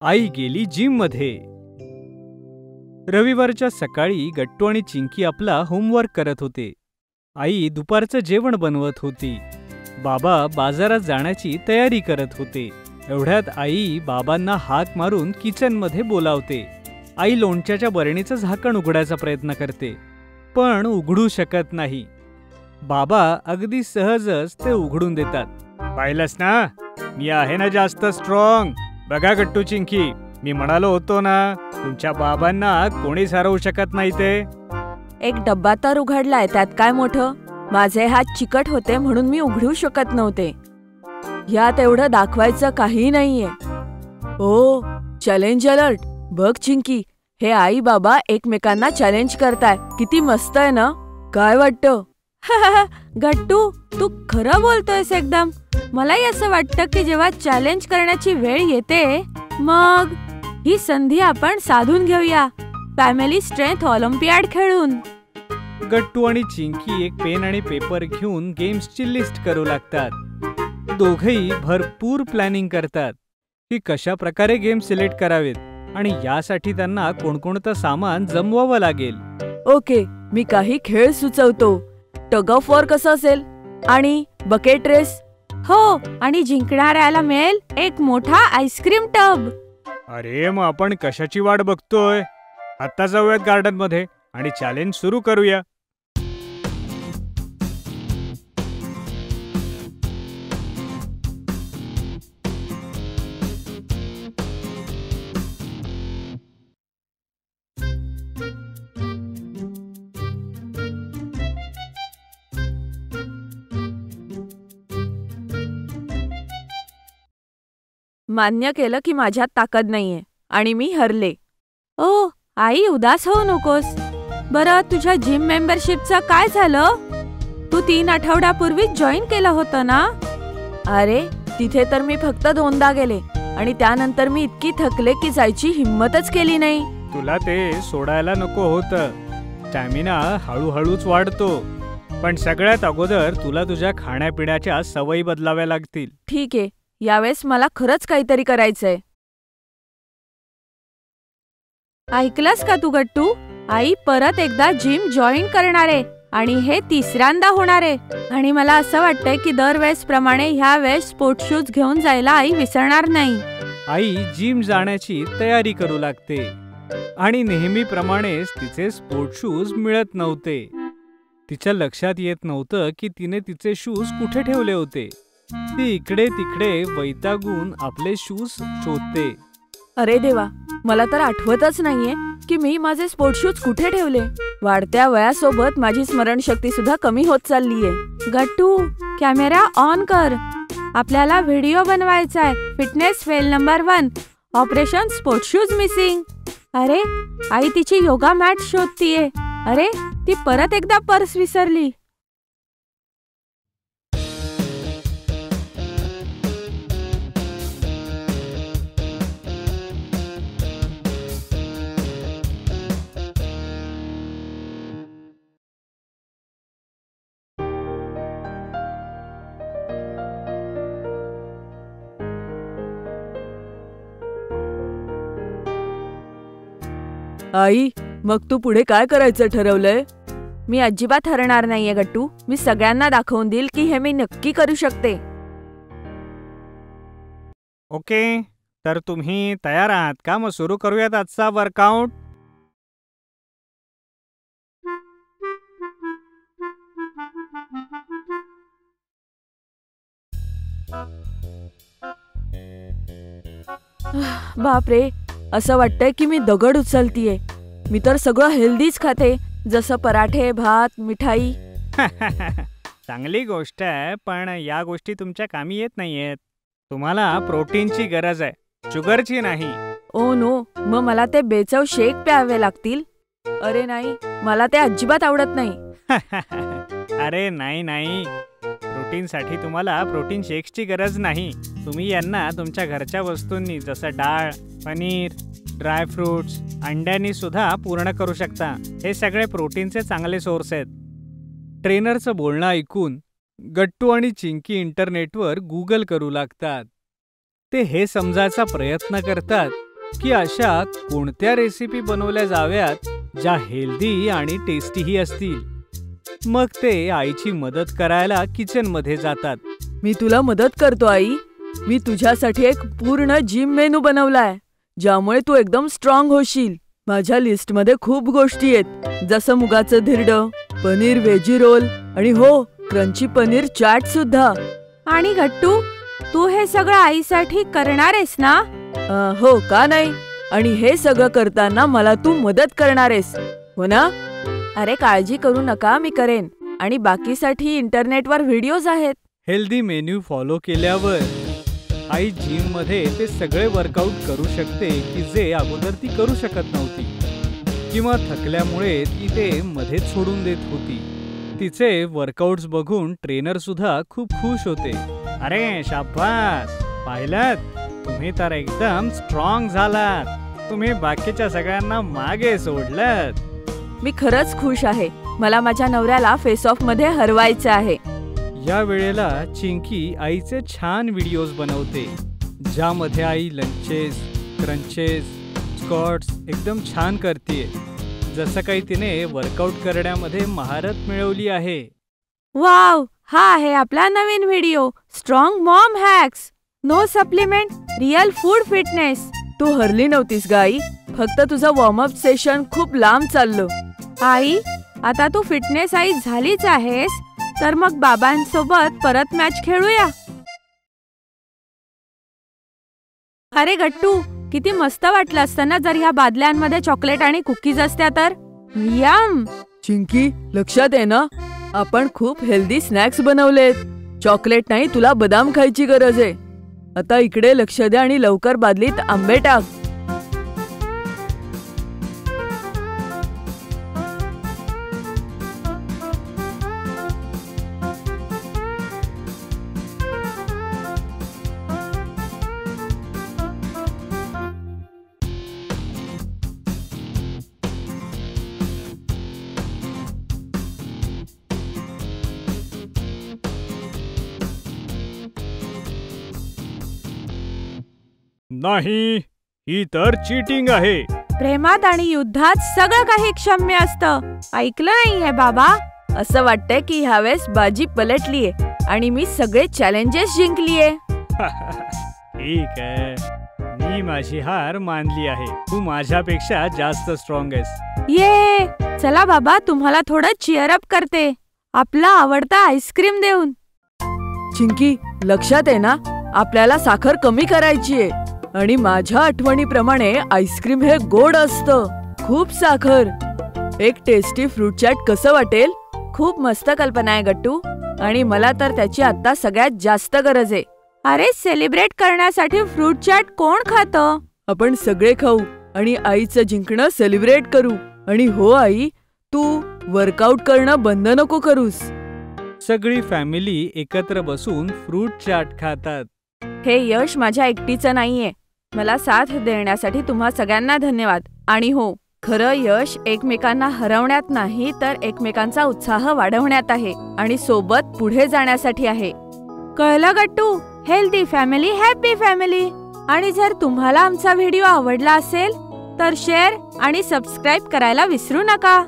आई गेली जिम मध्ये. रविवारच्या सकाळी गट्टू आणि चिंकी आपला होमवर्क करत होते. आई दुपारचं जेवण बनवत होती. बाबा बाजारात जाण्याची तयारी करत होते. एवढ्यात आई बाबांना हाक मारून किचनमध्ये बोलावते. आई लोणच्याच्या बरणीचं झाकण उघडायचा प्रयत्न करते, पण उघडू शकत नाही. बाबा अगदी सहजच ते उघडून देतात. पाहिलंस ना, मी आहे ना जास्त स्ट्रॉंग. बघा गट्टू चिंकी, मी म्हणालो होतो ना, तुमच्या बाबांना कोणीच हरवू शकत नाही. ते एक डब्बा तर उघडलाय, त्यात काय मोठं. माझे हात चिकट होते म्हणून मी उघडू शकत नव्हते. यात एवढं दाखवायचं काही नाहीये. ओ, चॅलेंज अलर्ट. बघ चिंकी, हे आई बाबा एकमेकांना चॅलेंज करताय. किती मस्त आहे ना, काय वाटतं? गट्टू, तू खरं बोलतोयस एकदम. मलाही असं वाटतं की जेव्हा चॅलेंज करण्याची वेळ येते, मग ही संधी आपण साधून घेऊया. फॅमिली स्ट्रेंथ ऑलिम्पियाड खेळून. गट्टू आणि चिंकी एक पेन आणि पेपर घेऊन गेम्सची लिस्ट करू लागतात. दोघेही भरपूर प्लॅनिंग करतात की कशा प्रकारे गेम सिलेक्ट करावेत आणि यासाठी त्यांना कोणकोणतं सामान जमवावं लागेल. ओके, मी काही खेळ सुचवतो. टग ऑफ वॉर कसं असेल? आणि बकेट रेस? हो, आणि जिंकणाऱ्याला मिळेल एक मोठा आईस्क्रीम टब. अरे, मग आपण कशाची वाट बघतोय? आता जाऊयात गार्डन मध्ये आणि चॅलेंज सुरू करूया. मान्य केलं की माझ्यात ताकद नाहीये आणि मी हरले. ओ आई, उदास होऊ नकोस. बरं, तुझ्या जिम मेंबरशिपचं काय झालं? तू 3 आठवड्यापूर्वी जॉईन केलं होतं ना? अरे, तिथे तर मी फक्त 2दा गेले आणि त्यानंतर मी इतकी थकले की जायची हिम्मतच केली नाही. तुला ते सोडायला नको होतं. स्टॅमिना हळूहळूच वाढतो, पण सगळ्यात अगोदर तुला तुझ्या खाण्यापिण्याच्या सवयी बदलाव्या लागतील. ठीक आहे, यावेळेस मला खरंच काहीतरी करायचंय. ऐकलंस का तू गट्टू? आई परत एकदा जिम जॉईन करणार आहे आणि हे 3ऱ्यांदा होणार आहे. आणि मला असं वाटतंय की दरवेळेस प्रमाणे ह्या वेळेस स्पोर्ट्स शूज घेऊन जायला आई विसरणार नाही. आई जिम जाण्याची तयारी करू लागते आणि नेहमीप्रमाणेच तिचे स्पोर्ट्स शूज मिळत नव्हते. तिच्या लक्षात येत नव्हतं की तिने तिचे शूज कुठे ठेवले होते. ती इकडे तिकडे वैतागून आपले शूज शोधते. अरे देवा, मला तर आठवतच नाहीये की मी माझे स्पोर्ट्स शूज कुठे ठेवले. वाढत्या वयासोबत माझी स्मरणशक्ती सुद्धा कमी होत चाललीये. गट्टू, कॅमेरा ऑन कर. आपल्याला व्हिडिओ बनवायचा आहे. Fitness fail number 1, operation sports shoes missing. अरे, आई तिची योगा मॅट शोधतीये. अरे, ती परत एकदा पर्स विसरली. आई, मग तू पुढे काय करायचं ठरवलंय? मी अजिबात हरणार नाहीये गट्टू. मी सगळ्यांना दाखवून देईल की हे मी नक्की करू शकते. ओके, तर तुम्ही तयार आहात का? मग सुरू करूयात आजचा वर्कआउट. बापरे, असं वाटतंय की मी दगड उचलतीये. मी तर सगळं हेल्दीच खाते, जसं पराठे, भात, मिठाई. चांगली गोष्ट आहे, पण या गोष्टी तुमच्या कामी येत नाहीयेत. तुम्हाला प्रोटीनची गरज आहे, शुगरची नाही. ओ नो, मग मला ते बेचव शेक प्यावे लागतील. अरे नाही, मला ते अजिबात आवडत नाही. अरे नाही, प्रोटीनसाठी तुम्हाला प्रोटीन शेक्सची गरज नाही. तुम्ही यांना तुमच्या घरच्या वस्तूंनी, जसं डाळ, पनीर, ड्रायफ्रुट्स, अंड्यांनी सुद्धा पूर्ण करू शकता. हे सगळे प्रोटीनचे चांगले सोर्स आहेत. ट्रेनरचं बोलणं ऐकून गट्टू आणि चिंकी इंटरनेटवर गुगल करू लागतात. ते हे समजायचा प्रयत्न करतात की अशा कोणत्या रेसिपी बनवल्या जाव्यात ज्या हेल्दी आणि टेस्टीही असतील. मग ते आईची मदत करायला किचन मध्ये जातात. मी तुला मदत करतो आई. मी तुझ्यासाठी एक पूर्ण जिम मेनू बनवलाय, ज्यामुळे तू एकदम स्ट्रॉंग होशील. माझ्या लिस्ट मध्ये खूप गोष्टी आहेत, जसं मुगाचं धिरडं, पनीर वेजी रोल आणि हो, क्रंची पनीर चाट सुद्धा. आणि गट्टू, तू हे सगळं आईसाठी करणार आहेस ना? हो, का नाही. आणि हे सगळं करताना मला तू मदत करणार आहेस, हो ना? अरे काळजी करू नका, मी करेन. आणि बाकीसाठी इंटरनेटवर व्हिडिओज आहेत. हेल्दी मेन्यू फॉलो केल्यावर आई जिम मध्ये ते सगळे वर्कआउट करू शकते की जे अगोदर ती करू शकत नव्हती, किंवा थकल्यामुळे ती ते मध्येच सोडून देत होती. तिचे वर्कआउट्स बघून ट्रेनर सुद्धा खूप खुश होते. अरे शाबास, पाहिलात, तुम्ही तर एकदम स्ट्रॉंग झालात. तुम्ही बाकीच्या सगळ्यांना मागे सोडलात. मी खरंच खुश आहे. मला माझ्या नवऱ्याला फेस ऑफ मध्ये हरवायचं आहे. या वेळेला चिंकी आईचे छान व्हिडिओज बनवते, ज्यामध्ये आई लंचेस, क्रंचेस, स्क्वॉट्स एकदम छान करते, जसं काही तिने वर्कआउट करण्यामध्ये महारत मिळवली आहे. वाव, हा आहे आपला नवीन video, strong mom hacks, no supplement, real food fitness. तू हरली नव्हतीस ग आई, फक्त तुझं वॉर्मअप सेशन खूप लांब चाललं. आई, आता तू फिटनेस आई झालीच आहेस, तर मग बाबांसोबत परत मॅच खेळूया. अरे गट्टू, किती मस्त वाटलं असतं ना जर ह्या बादल्यांमध्ये चॉकलेट आणि कुकीज असत्या तर. यम. चिंकी, लक्षात आहे ना, आपण खूप हेल्दी स्नॅक्स बनवलेत. चॉकलेट नाही, तुला बदाम खायची गरज आहे. आता इकडे लक्ष दे आणि लवकर बादलीत आंबे टाक. नाही, ही तर चीटिंग आहे. प्रेमात आणि युद्धात सगळं काही क्षम्य असतं. ऐकलं नाहीये बाबा? असं वाटतंय की ह्यावेळेस बाजी पलटलीये आणि मी सगळे चॅलेंजेस जिंकलीये. ठीक आहे, मी माझी हार मानली आहे. तू माझ्यापेक्षा जास्त स्ट्रॉंग आहेस. ये, चला बाबा, तुम्हाला थोडं चिअर अप करते, आपला आवडता आईस्क्रीम देऊन. चिंकी, लक्षात आहे ना, आपल्याला साखर कमी करायची आहे. आणि माझ्या आठवणीप्रमाणे आईस्क्रीम हे गोड असतं. खूप साखर. एक टेस्टी फ्रूट चाट कसं वाटेल? खूप मस्त कल्पना आहे गट्टू, आणि मला तर त्याची आता सगळ्यात जास्त गरज आहे. अरे, सेलिब्रेट करण्यासाठी फ्रूट चाट कोण खातं? आपण सगळे खाऊ आणि आईचं जिंकणं सेलिब्रेट करू. आणि हो आई, तू वर्कआउट करणं बंद नको करूस. सगळी फॅमिली एकत्र बसून फ्रूट चाट खातात. हे यश माझ्या एकटीचं नाहीये. मला साथ देण्यासाठी तुम्हा सगळ्यांना धन्यवाद. आणि हो, खरं यश एकमेकांना हरवण्यात नाही, तर एकमेकांचा उत्साह वाढवण्यात आहे आणि सोबत पुढे जाण्यासाठी आहे. कळलं गट्टू? Healthy family, happy family. आणि जर तुम्हाला आमचा व्हिडिओ आवडला असेल तर शेअर आणि सबस्क्राईब करायला विसरू नका.